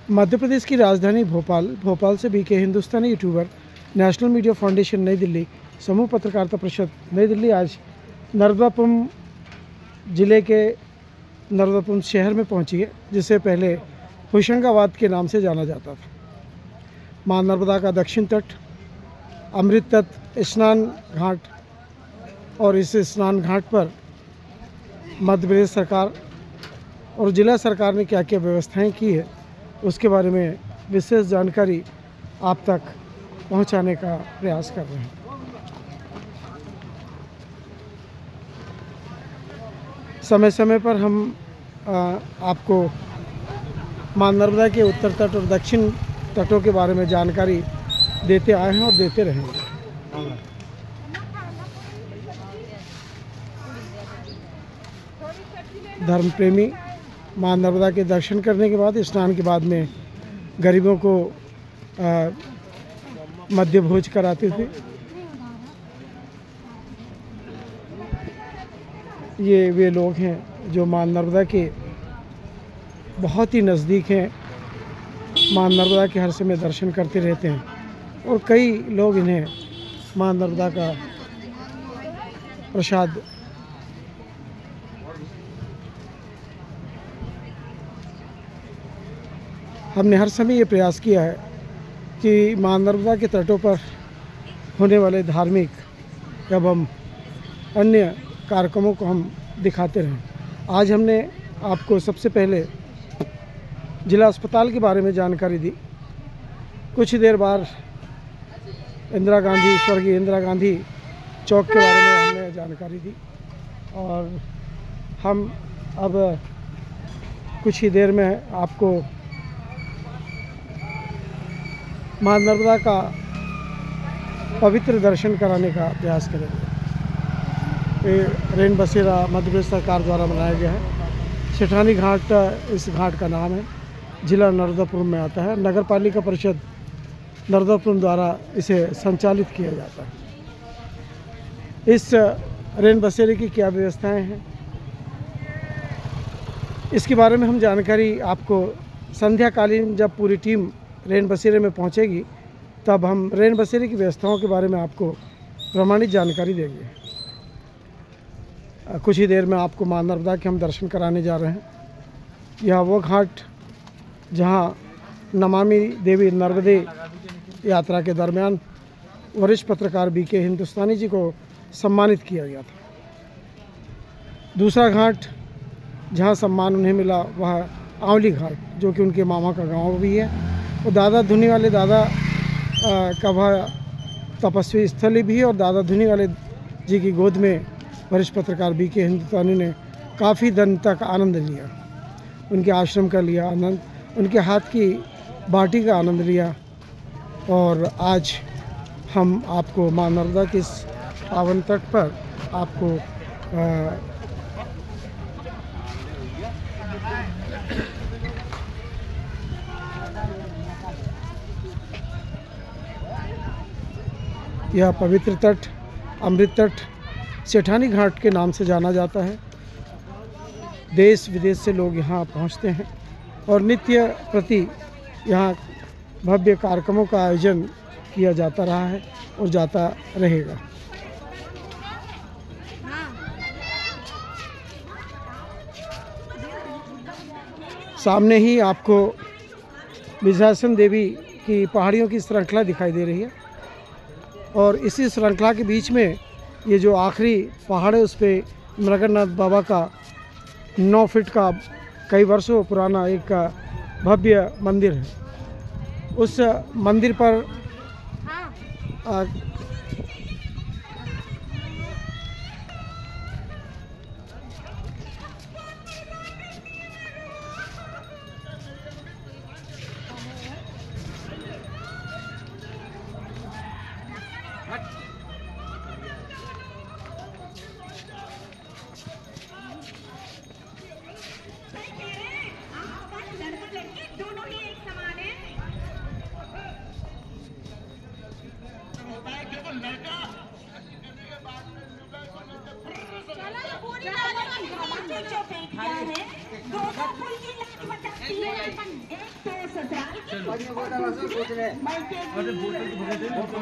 मध्य प्रदेश की राजधानी भोपाल से बीके हिंदुस्तानी यूट्यूबर नेशनल मीडिया फाउंडेशन नई दिल्ली समूह पत्रकारिता परिषद नई दिल्ली आज नर्मदापुरम ज़िले के नर्मदापुरम शहर में पहुंची है, जिसे पहले होशंगाबाद के नाम से जाना जाता था। मां नर्मदा का दक्षिण तट, अमृत तट, स्नान घाट, और इस स्नान घाट पर मध्य प्रदेश सरकार और ज़िला सरकार ने क्या क्या व्यवस्थाएं की है, उसके बारे में विशेष जानकारी आप तक पहुंचाने का प्रयास कर रहे हैं। समय समय पर हम आपको मां नर्मदा के उत्तर तट और दक्षिण तटों के बारे में जानकारी देते आए हैं और देते रहेंगे। धर्म प्रेमी मां नर्मदा के दर्शन करने के बाद, स्नान के बाद में गरीबों को मध्य भोज कराते थे। ये वे लोग हैं जो मां नर्मदा के बहुत ही नज़दीक हैं, मां नर्मदा के हर समय दर्शन करते रहते हैं, और कई लोग इन्हें मां नर्मदा का प्रसाद हमने हर समय ये प्रयास किया है कि मां नर्मदा के तटों पर होने वाले धार्मिक एवं अन्य कार्यक्रमों को हम दिखाते रहें। आज हमने आपको सबसे पहले जिला अस्पताल के बारे में जानकारी दी। कुछ देर बाद स्वर्गीय इंदिरा गांधी चौक के बारे में हमने जानकारी दी, और हम अब कुछ ही देर में आपको मां नर्मदा का पवित्र दर्शन कराने का प्रयास करेंगे। रेन बसेरा मध्य प्रदेश सरकार द्वारा बनाया गया है। सेठानी घाट इस घाट का नाम है, जिला नर्मदापुरम में आता है। नगर पालिका परिषद नर्मदापुरम द्वारा इसे संचालित किया जाता है। इस रेन बसेरे की क्या व्यवस्थाएं हैं, इसके बारे में हम जानकारी आपको संध्याकालीन जब पूरी टीम रेन बसेरे में पहुंचेगी, तब हम रेन बसेरे की व्यवस्थाओं के बारे में आपको प्रमाणित जानकारी देंगे। कुछ ही देर में आपको मां नर्मदा के हम दर्शन कराने जा रहे हैं। यह वो घाट जहां नमामि देवी नर्मदे यात्रा के दरमियान वरिष्ठ पत्रकार बीके हिंदुस्तानी जी को सम्मानित किया गया था। दूसरा घाट जहां सम्मान उन्हें मिला वह आंवली घाट, जो कि उनके मामा का गांव भी है, और दादा धुनी वाले दादा का वह तपस्वी स्थली भी है, और दादा धुनी वाले जी की गोद में वरिष्ठ पत्रकार बीके हिंदुस्तानी ने काफ़ी दिन तक आनंद लिया। उनके आश्रम का लिया आनंद, उनके हाथ की बाटी का आनंद लिया, और आज हम आपको मां नर्मदा के इस पावन तट पर आपको यह पवित्र तट अमृत तट सेठानी घाट के नाम से जाना जाता है। देश विदेश से लोग यहाँ पहुँचते हैं, और नित्य प्रति यहाँ भव्य कार्यक्रमों का आयोजन किया जाता रहा है और जाता रहेगा। सामने ही आपको विंध्याचल देवी की पहाड़ियों की श्रृंखला दिखाई दे रही है, और इसी श्रृंखला के बीच में ये जो आखिरी पहाड़ है, उस पर मृगन्नाथ बाबा का 9 फीट का कई वर्षों पुराना एक भव्य मंदिर है। उस मंदिर पर जो फेंक दिया है, 200 फुल की लाख बचाती है। 1 तो ससुराल की